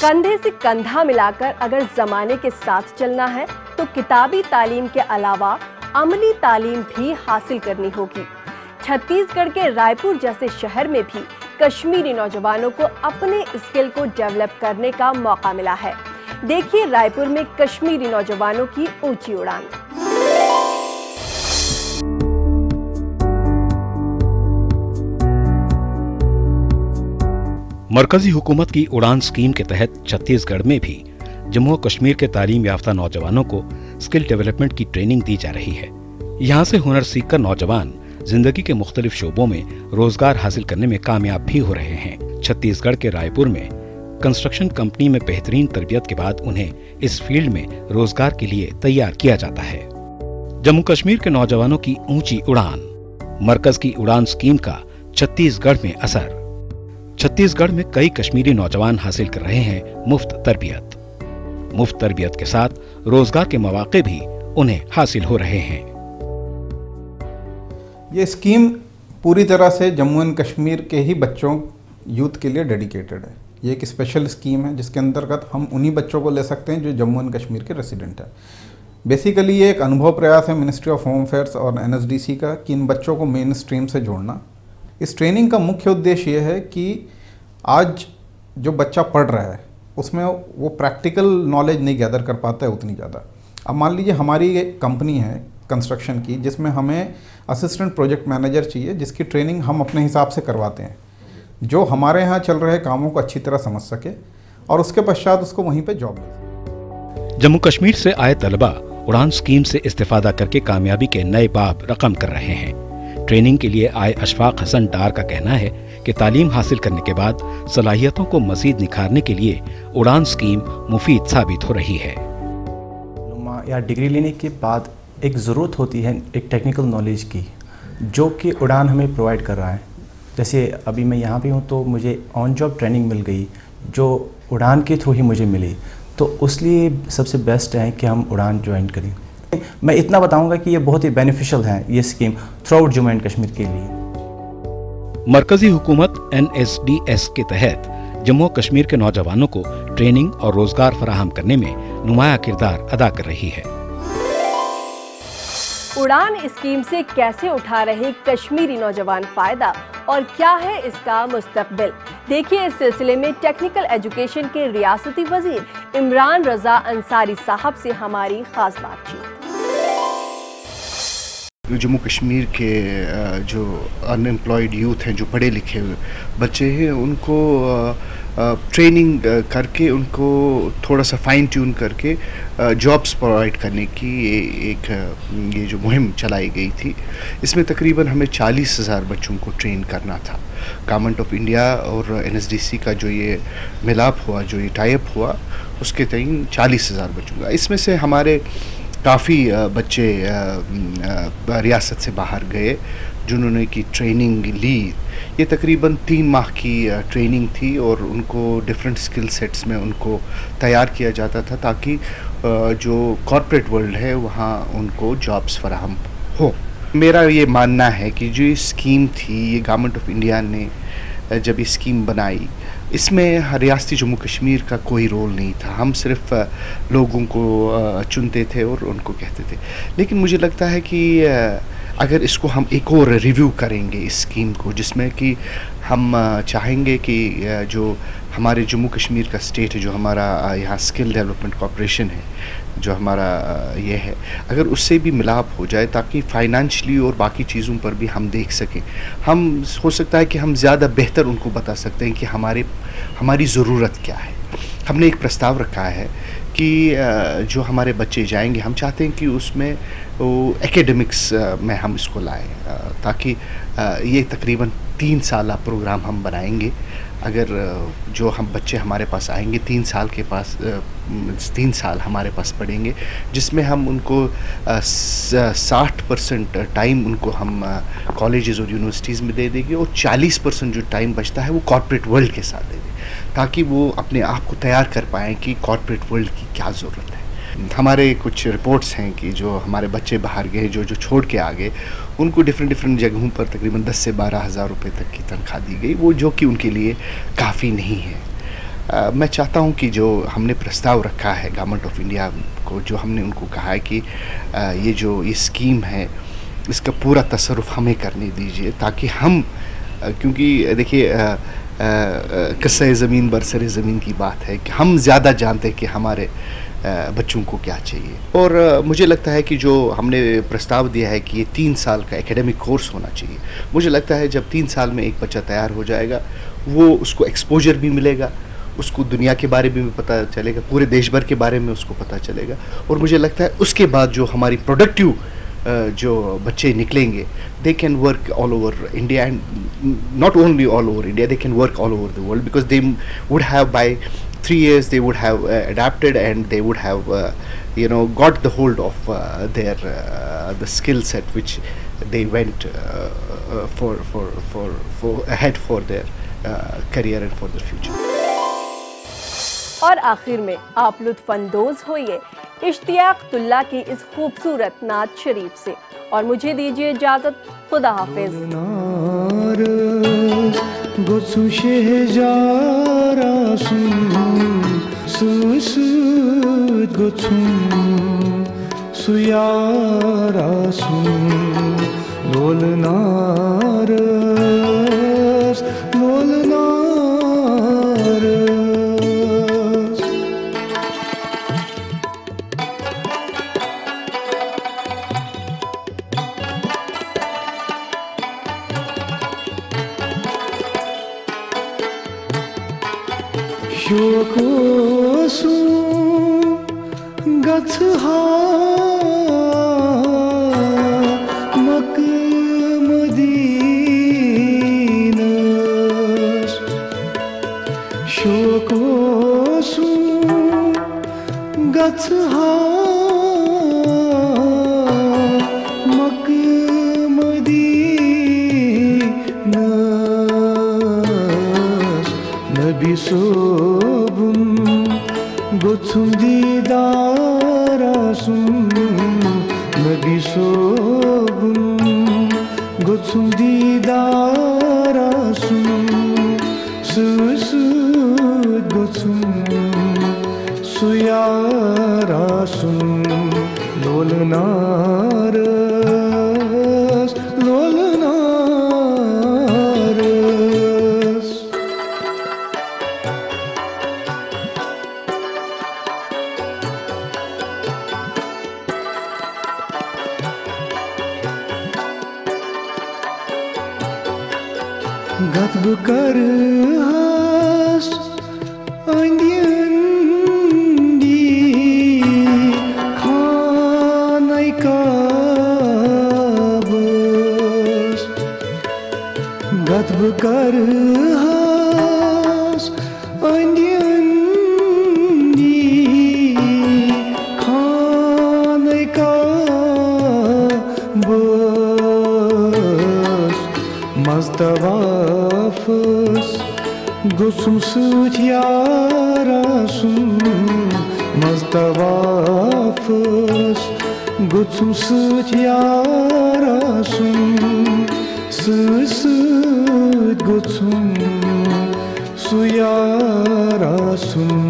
कंधे से कंधा मिलाकर अगर जमाने के साथ चलना है तो किताबी तालीम के अलावा अमली तालीम भी हासिल करनी होगी। छत्तीसगढ़ के रायपुर जैसे शहर में भी कश्मीरी नौजवानों को अपने स्किल को डेवलप करने का मौका मिला है। देखिए रायपुर में कश्मीरी नौजवानों की ऊंची उड़ान। मरकजी हुकूमत की उड़ान स्कीम के तहत छत्तीसगढ़ में भी जम्मू और कश्मीर के तालीम याफ्ता नौजवानों को स्किल डेवलपमेंट की ट्रेनिंग दी जा रही है। यहाँ से हुनर सीखकर नौजवान जिंदगी के मुख्तलिफ शोबों में रोजगार हासिल करने में कामयाब भी हो रहे हैं। छत्तीसगढ़ के रायपुर में कंस्ट्रक्शन कंपनी में बेहतरीन तरबियत के बाद उन्हें इस फील्ड में रोजगार के लिए तैयार किया जाता है। जम्मू कश्मीर के नौजवानों की ऊंची उड़ान। मरकज की उड़ान स्कीम का छत्तीसगढ़ में असर। छत्तीसगढ़ में कई कश्मीरी नौजवान हासिल कर रहे हैं मुफ्त तरबियत। मुफ्त तरबियत के साथ रोजगार के मौके भी उन्हें हासिल हो रहे हैं। ये स्कीम पूरी तरह से जम्मू एंड कश्मीर के ही बच्चों यूथ के लिए डेडिकेटेड है। ये एक स्पेशल स्कीम है जिसके अंतर्गत हम उन्हीं बच्चों को ले सकते हैं जो जम्मू एंड कश्मीर के रेसिडेंट हैं। बेसिकली ये एक अनुभव प्रयास है मिनिस्ट्री ऑफ होम अफेयर्स और NSDC का कि इन बच्चों को मेन स्ट्रीम से जोड़ना। इस ट्रेनिंग का मुख्य उद्देश्य ये है कि आज जो बच्चा पढ़ रहा है उसमें वो प्रैक्टिकल नॉलेज नहीं गैदर कर पाता है उतनी ज़्यादा। अब मान लीजिए हमारी एक कंपनी है कंस्ट्रक्शन की जिसमें हमें असिस्टेंट प्रोजेक्ट मैनेजर चाहिए जिसकी ट्रेनिंग हम अपने हिसाब से करवाते हैं, जो हमारे यहाँ चल रहे कामों को अच्छी तरह समझ सके और उसके पश्चात उसको वहीं पे जॉब मिले। जम्मू कश्मीर से आए तलबा उड़ान स्कीम से इस्तेफादा करके कामयाबी के नए बाब रकम कर रहे हैं। ट्रेनिंग के लिए आए अशफाक हसन डार का कहना है कि तालीम हासिल करने के बाद सलाहियतों को मजीद निखारने के लिए उड़ान स्कीम मुफीद साबित हो रही है। या डिग्री लेने के बाद एक ज़रूरत होती है एक टेक्निकल नॉलेज की, जो कि उड़ान हमें प्रोवाइड कर रहा है। जैसे अभी मैं यहाँ पे हूँ तो मुझे ऑन जॉब ट्रेनिंग मिल गई जो उड़ान के थ्रू ही मुझे मिली, तो उसलिए सबसे बेस्ट है कि हम उड़ान ज्वाइन करें। मैं इतना बताऊंगा कि ये बहुत ही बेनिफिशियल है ये scheme through out Jammu and Kashmir के लिए। मरकजी हुकूमत NSDS के तहत जम्मू और कश्मीर के नौजवानों को ट्रेनिंग और रोजगार फराहम करने में नुमाया किरदार अदा कर रही है। उड़ान स्कीम से कैसे उठा रहे कश्मीरी नौजवान फायदा और क्या है इसका मुस्तकबिल? देखिए इस सिलसिले में टेक्निकल एजुकेशन के रियासती वजीर इमरान रजा अंसारी साहब से हमारी खास बातचीत। जम्मू कश्मीर के जो अनएम्प्लॉयड यूथ हैं, जो पढ़े लिखे बच्चे हैं, उनको ट्रेनिंग करके उनको थोड़ा सा फाइन ट्यून करके जॉब्स प्रोवाइड करने की ये जो मुहिम चलाई गई थी, इसमें तकरीबन हमें 40,000 बच्चों को ट्रेन करना था। गवर्नमेंट ऑफ इंडिया और NSDC का जो ये मिलाप हुआ, जो ये टाइप हुआ, उसके तईन 40,000 बच्चों का। इसमें से हमारे काफ़ी बच्चे रियासत से बाहर गए जिन्होंने की ट्रेनिंग ली। ये तकरीबन 3 माह की ट्रेनिंग थी और उनको डिफरेंट स्किल सेट्स में उनको तैयार किया जाता था ताकि जो कॉर्पोरेट वर्ल्ड है वहाँ उनको जॉब्स फराहम हो। मेरा ये मानना है कि जो स्कीम थी, ये गवर्नमेंट ऑफ इंडिया ने जब ये स्कीम बनाई, इसमें रियासती जम्मू कश्मीर का कोई रोल नहीं था। हम सिर्फ लोगों को चुनते थे और उनको कहते थे। लेकिन मुझे लगता है कि अगर इसको हम एक और रिव्यू करेंगे इस स्कीम को, जिसमें कि हम चाहेंगे कि जो हमारे जम्मू कश्मीर का स्टेट है, जो हमारा यहाँ स्किल डेवलपमेंट कॉर्पोरेशन है, जो हमारा ये है, अगर उससे भी मिलाप हो जाए ताकि फाइनेंशियली और बाकी चीज़ों पर भी हम देख सकें, हम हो सकता है कि हम ज़्यादा बेहतर उनको बता सकते हैं कि हमारी ज़रूरत क्या है। हमने एक प्रस्ताव रखा है कि जो हमारे बच्चे जाएंगे, हम चाहते हैं कि उसमें वो एकेडमिक्स में हम इसको लाएं, ताकि ये तकरीबन 3 साल प्रोग्राम हम बनाएंगे। अगर जो हम बच्चे हमारे पास आएंगे 3 साल हमारे पास पढ़ेंगे, जिसमें हम उनको 60% टाइम उनको हम कॉलेजेस और यूनिवर्सिटीज़ में दे देंगे और 40% जो टाइम बचता है वो कॉर्पोरेट वर्ल्ड के साथ दे देंगे, ताकि वो अपने आप को तैयार कर पाएँ कि कॉर्पोरेट वर्ल्ड की क्या ज़रूरत है। हमारे कुछ रिपोर्ट्स हैं कि जो हमारे बच्चे बाहर गए, जो छोड़ के आ गए, उनको डिफरेंट जगहों पर तकरीबन 10 से 12 हज़ार रुपये तक की तनख्वाह दी गई, वो जो कि उनके लिए काफ़ी नहीं है। मैं चाहता हूं कि जो हमने प्रस्ताव रखा है गवर्नमेंट ऑफ इंडिया को, जो हमने उनको कहा है कि ये स्कीम है इसका पूरा तसर्रुफ हमें करने दीजिए, ताकि हम क्योंकि देखिए किस्सा ज़मीन बरसर ज़मीन की बात है कि हम ज़्यादा जानते हैं कि हमारे बच्चों को क्या चाहिए। और मुझे लगता है कि जो हमने प्रस्ताव दिया है कि ये 3 साल का एकेडमिक कोर्स होना चाहिए, मुझे लगता है जब 3 साल में एक बच्चा तैयार हो जाएगा, वो उसको एक्सपोजर भी मिलेगा, उसको दुनिया के बारे में भी पता चलेगा, पूरे देश भर के बारे में उसको पता चलेगा। और मुझे लगता है उसके बाद जो हमारी प्रोडक्टिव जो बच्चे निकलेंगे, they can work all over India, and not only all over India, they can work all over the world, because they would have by 3 years they would have adapted, and they would have got the hold of their the skill set which they went for ahead for their career and for their future. और आखिर में आप लुत्फानंदोज होइए इश्तियाकुल्लाह की इस खूबसूरत नात शरीफ से, और मुझे दीजिए इजाजत। खुदा हाफिज। Şokosu gatha mak Madinas, şokosu gatha mak Madinas, Nabi Gothum didarasum, Nabi sobum, Gothum didarasum, Susud Gothum, Suyarasum, Lolnaras, Lolnaras. Gatb karhas andiendi khanai kabus, Gatb karhas andiendi khanai kabus, Mazdavafız Gusum süt yarasum, Mazdavafız Gusum süt yarasum, Süt gusum su yarasum.